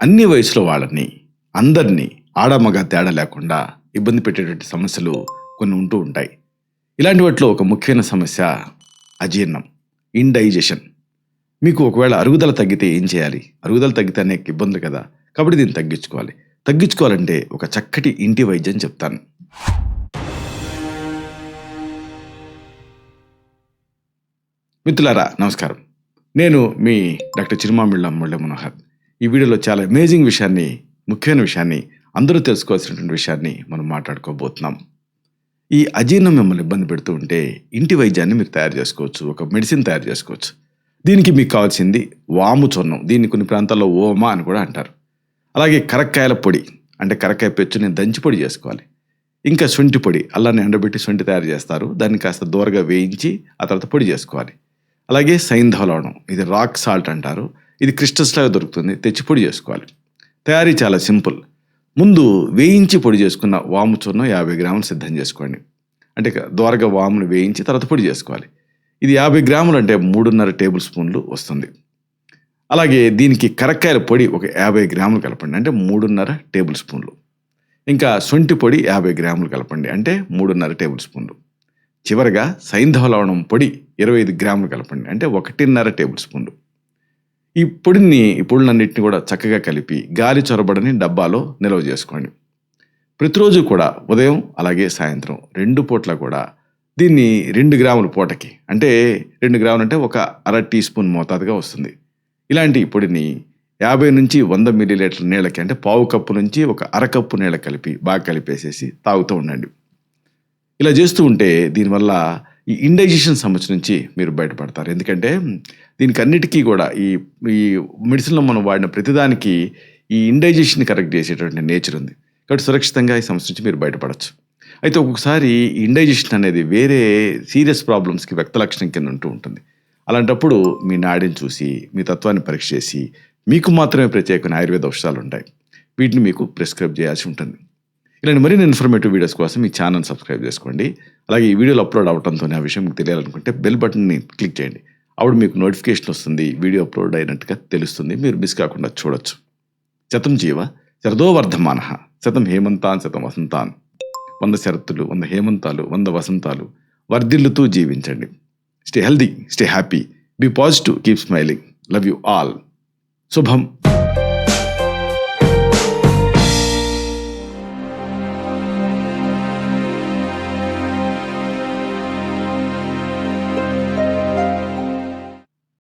అన్ని వయసుల వాళ్ళని, అందరినీ, ఆడ మగ తేడా లేకుండా ఇబ్బంది పెట్టేటువంటి సమస్యలు కొన్ని ఉంటూ ఉంటాయి. ఇలాంటి వాటిలో ఒక ముఖ్యమైన సమస్య అజీర్ణం, ఇండైజెషన్. మీకు ఒకవేళ అరుగుదల తగ్గితే ఏం చేయాలి? అరుగుదల తగ్గితే అనేక ఇబ్బందులు కదా! కాబట్టి దీన్ని తగ్గించుకోవాలి. తగ్గించుకోవాలంటే ఒక చక్కటి ఇంటి వైద్యం చెప్తాను. మిత్రులారా నమస్కారం. నేను మీ డాక్టర్ చిరుమామిళ్ళ మురళీ మనోహర్. ఈ వీడియోలో చాలా అమేజింగ్ విషయాన్ని, ముఖ్యమైన విషయాన్ని, అందరూ తెలుసుకోవాల్సినటువంటి విషయాన్ని మనం మాట్లాడుకోబోతున్నాం. ఈ అజీర్ణం మిమ్మల్ని ఇబ్బంది పెడుతూ ఉంటే ఇంటి వైద్యాన్ని మీరు తయారు చేసుకోవచ్చు. ఒక మెడిసిన్ తయారు చేసుకోవచ్చు. దీనికి మీకు కావాల్సింది వాము చూర్ణం. దీన్ని కొన్ని ప్రాంతాల్లో ఓమా అని కూడా అంటారు. అలాగే కరక్కాయల పొడి, అంటే కరక్కాయ పెచ్చుని దంచి పొడి చేసుకోవాలి. ఇంకా శొంఠి పొడి, అల్లాన్ని ఎండబెట్టి శొంఠి తయారు చేస్తారు. దాన్ని కాస్త దూరగా వేయించి ఆ తర్వాత పొడి చేసుకోవాలి. అలాగే సైంధవ లవణం, ఇది రాక్ సాల్ట్ అంటారు. ఇది క్రిస్టల్స్ లాగా దొరుకుతుంది, తెచ్చి పొడి చేసుకోవాలి. తయారీ చాలా సింపుల్. ముందు వేయించి పొడి చేసుకున్న వాము చూర్ణం 50 గ్రాములు సిద్ధం చేసుకోండి. అంటే దోరగా వామును వేయించి తర్వాత పొడి చేసుకోవాలి. ఇది 50 గ్రాములు అంటే 3.5 టేబుల్ స్పూన్లు వస్తుంది. అలాగే దీనికి కరక్కాయల పొడి ఒక 50 గ్రాములు కలపండి, అంటే 3.5 టేబుల్ స్పూన్లు. ఇంకా శొంఠి పొడి 50 గ్రాములు కలపండి, అంటే 3.5 టేబుల్ స్పూన్లు. చివరగా సైంధవ లవణం పొడి 25 గ్రాములు కలపండి, అంటే 1.5 టేబుల్ స్పూన్లు. ఈ పొడులన్నింటినీ కూడా చక్కగా కలిపి గాలి చొరబడని డబ్బాలో నిల్వ చేసుకోండి. ప్రతిరోజు కూడా ఉదయం అలాగే సాయంత్రం 2 పూట్ల కూడా దీన్ని 2 గ్రాముల పూటకి, అంటే 2 గ్రాములు అంటే ఒక అర టీ స్పూన్ మోతాదుగా వస్తుంది. ఇలాంటి పొడిని 50 నుంచి 100 మిల్లీలీటర్ల నీళ్ళకి, అంటే పావు కప్పు నుంచి ఒక అరకప్పు నీళ్ళ కలిపి బాగా కలిపేసేసి తాగుతూ ఉండండి. ఇలా చేస్తూ ఉంటే దీనివల్ల ఈ ఇండైజెషన్ సమస్య నుంచి మీరు బయటపడతారు. ఎందుకంటే దీనికి అన్నిటికీ కూడా ఈ మెడిసిన్లో మనం వాడిన ప్రతిదానికి ఈ ఇండైజెషన్ కరెక్ట్ చేసేటువంటి నేచర్ ఉంది. కాబట్టి సురక్షితంగా ఈ సమస్య నుంచి మీరు బయటపడవచ్చు. అయితే ఒక్కొక్కసారి ఈ ఇండైజెషన్ అనేది వేరే సీరియస్ ప్రాబ్లమ్స్కి వ్యక్త లక్షణం కింద ఉంటూ ఉంటుంది. అలాంటప్పుడు మీ నాడిని చూసి, మీ తత్వాన్ని పరీక్ష చేసి, మీకు మాత్రమే ప్రత్యేకమైన ఆయుర్వేద ఔషధాలు ఉంటాయి. వీటిని మీకు ప్రిస్క్రైబ్ చేయాల్సి ఉంటుంది. ఇలాంటి మరిన్ని ఇన్ఫర్మేటివ్ వీడియోస్ కోసం ఈ ఛానల్ సబ్స్క్రైబ్ చేసుకోండి. అలాగే ఈ వీడియోలు అప్లోడ్ అవడంతోనే ఆ విషయం మీకు తెలియాలనుకుంటే బెల్ బటన్ని క్లిక్ చేయండి. అప్పుడు మీకు నోటిఫికేషన్ వస్తుంది, వీడియో అప్లోడ్ అయినట్టుగా తెలుస్తుంది. మీరు మిస్ కాకుండా చూడొచ్చు. శతం జీవ శరదో వర్ధమానః, శతం హేమంతాన్ శతం వసంతాన్. 100 శరత్తులు, 100 హేమంతాలు, 100 వసంతాలు వర్ధిల్లుతూ జీవించండి. Stay healthy, stay happy, be positive, keep smiling. Love you all. శుభం.